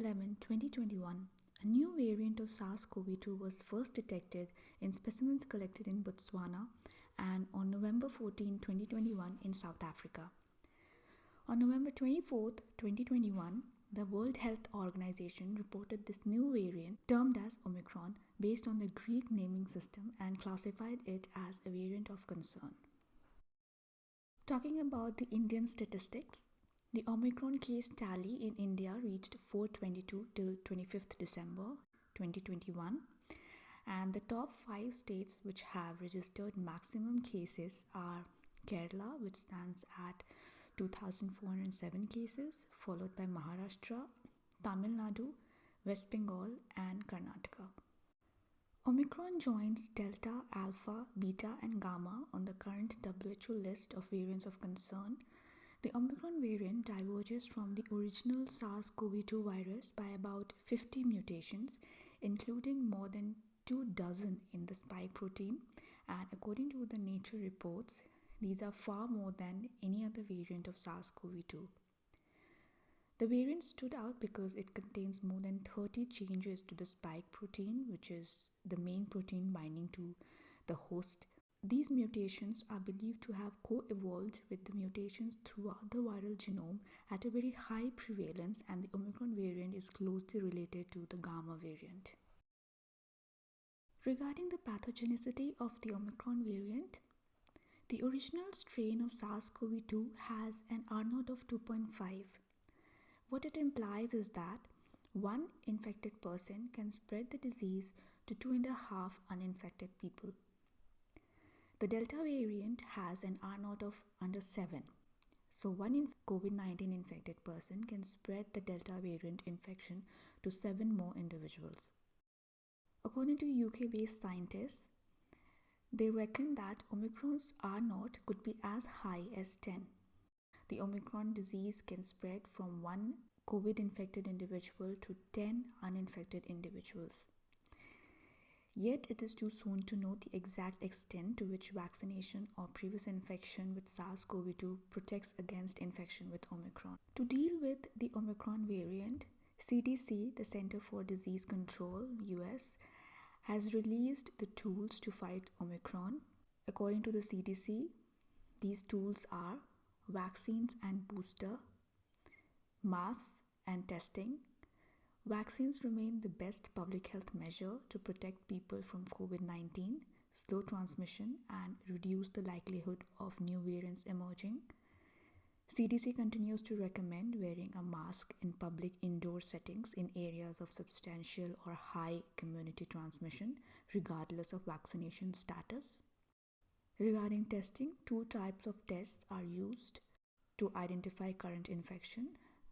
11, 2021, a new variant of SARS-CoV-2 was first detected in specimens collected in Botswana and on November 14, 2021 in South Africa. On November 24, 2021, the World Health Organization reported this new variant termed as Omicron based on the Greek naming system and classified it as a variant of concern. Talking about the Indian statistics, the Omicron case tally in India reached 422 till 25th December 2021, and the top 5 states which have registered maximum cases are Kerala, which stands at 2,407 cases, followed by Maharashtra, Tamil Nadu, West Bengal, and Karnataka. Omicron joins Delta, Alpha, Beta, and Gamma on the current WHO list of variants of concern. The Omicron variant diverges from the original SARS-CoV-2 virus by about 50 mutations, including more than 24 in the spike protein, and according to the Nature reports, these are far more than any other variant of SARS-CoV-2. The variant stood out because it contains more than 30 changes to the spike protein, which is the main protein binding to the host. These mutations are believed to have co-evolved with the mutations throughout the viral genome at a very high prevalence, and the Omicron variant is closely related to the Gamma variant. Regarding the pathogenicity of the Omicron variant, the original strain of SARS-CoV-2 has an R0 of 2.5. What it implies is that one infected person can spread the disease to 2.5 uninfected people. The Delta variant has an R0 of under 7. So one COVID-19 infected person can spread the Delta variant infection to 7 more individuals. According to UK-based scientists, they reckon that Omicron's R0 could be as high as 10. The Omicron disease can spread from one COVID-infected individual to 10 uninfected individuals. Yet it is too soon to know the exact extent to which vaccination or previous infection with SARS-CoV-2 protects against infection with Omicron. To deal with the Omicron variant, CDC, the Center for Disease Control, US, has released the tools to fight Omicron. According to the CDC, these tools are vaccines and booster, masks and testing. Vaccines remain the best public health measure to protect people from COVID-19, slow transmission, and reduce the likelihood of new variants emerging. CDC continues to recommend wearing a mask in public indoor settings in areas of substantial or high community transmission, regardless of vaccination status. Regarding testing, 2 types of tests are used to identify current infection: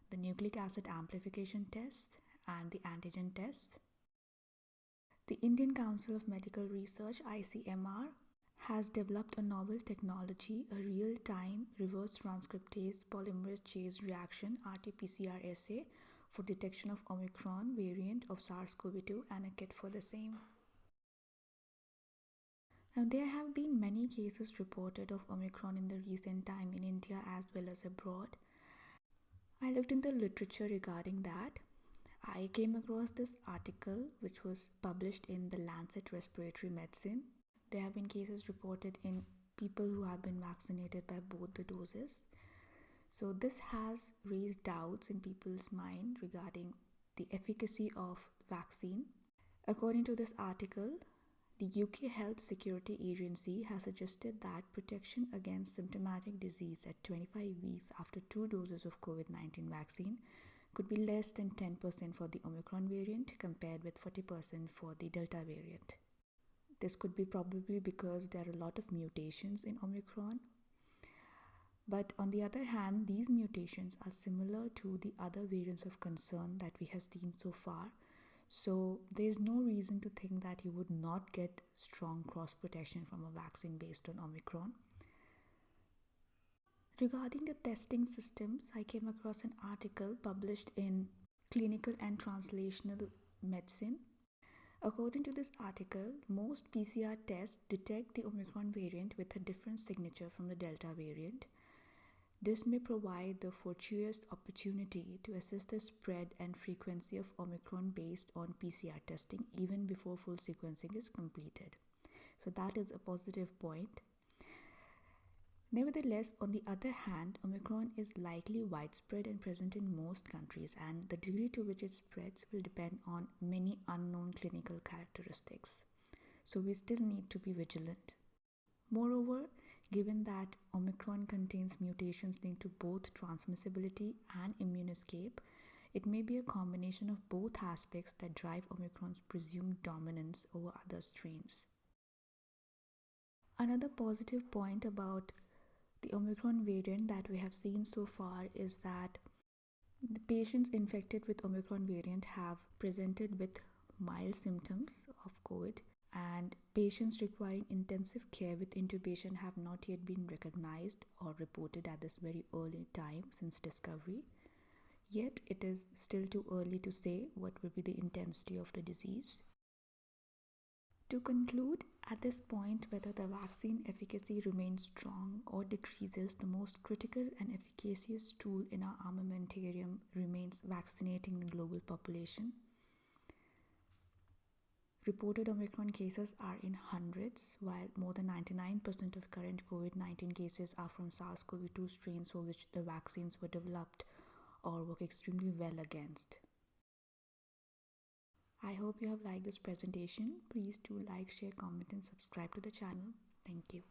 the nucleic acid amplification test and the antigen test. The Indian Council of Medical Research, ICMR, has developed a novel technology, a real-time reverse transcriptase polymerase chain reaction RT-PCR assay for detection of Omicron variant of SARS-CoV-2 and a kit for the same. Now, there have been many cases reported of Omicron in the recent time in India as well as abroad. I looked in the literature regarding that. I came across this article which was published in the Lancet Respiratory Medicine. There have been cases reported in people who have been vaccinated by both the doses. So this has raised doubts in people's mind regarding the efficacy of vaccine. According to this article, the UK Health Security Agency has suggested that protection against symptomatic disease at 25 weeks after 2 doses of COVID-19 vaccine could be less than 10% for the Omicron variant compared with 40% for the Delta variant. This could be probably because there are a lot of mutations in Omicron. But on the other hand, these mutations are similar to the other variants of concern that we have seen so far. So there is no reason to think that you would not get strong cross protection from a vaccine based on Omicron. Regarding the testing systems, I came across an article published in Clinical and Translational Medicine. According to this article, most PCR tests detect the Omicron variant with a different signature from the Delta variant. This may provide the fortuitous opportunity to assess the spread and frequency of Omicron based on PCR testing even before full sequencing is completed. So that is a positive point. Nevertheless, on the other hand, Omicron is likely widespread and present in most countries, and the degree to which it spreads will depend on many unknown clinical characteristics. So we still need to be vigilant. Moreover, given that Omicron contains mutations linked to both transmissibility and immune escape, it may be a combination of both aspects that drive Omicron's presumed dominance over other strains. Another positive point about the Omicron variant that we have seen so far is that the patients infected with Omicron variant have presented with mild symptoms of COVID, and patients requiring intensive care with intubation have not yet been recognized or reported at this very early time since discovery. Yet it is still too early to say what will be the intensity of the disease. To conclude, at this point, whether the vaccine efficacy remains strong or decreases, the most critical and efficacious tool in our armamentarium remains vaccinating the global population. Reported Omicron cases are in hundreds, while more than 99% of current COVID-19 cases are from SARS-CoV-2 strains for which the vaccines were developed or work extremely well against. I hope you have liked this presentation. Please do like, share, comment and subscribe to the channel. Thank you.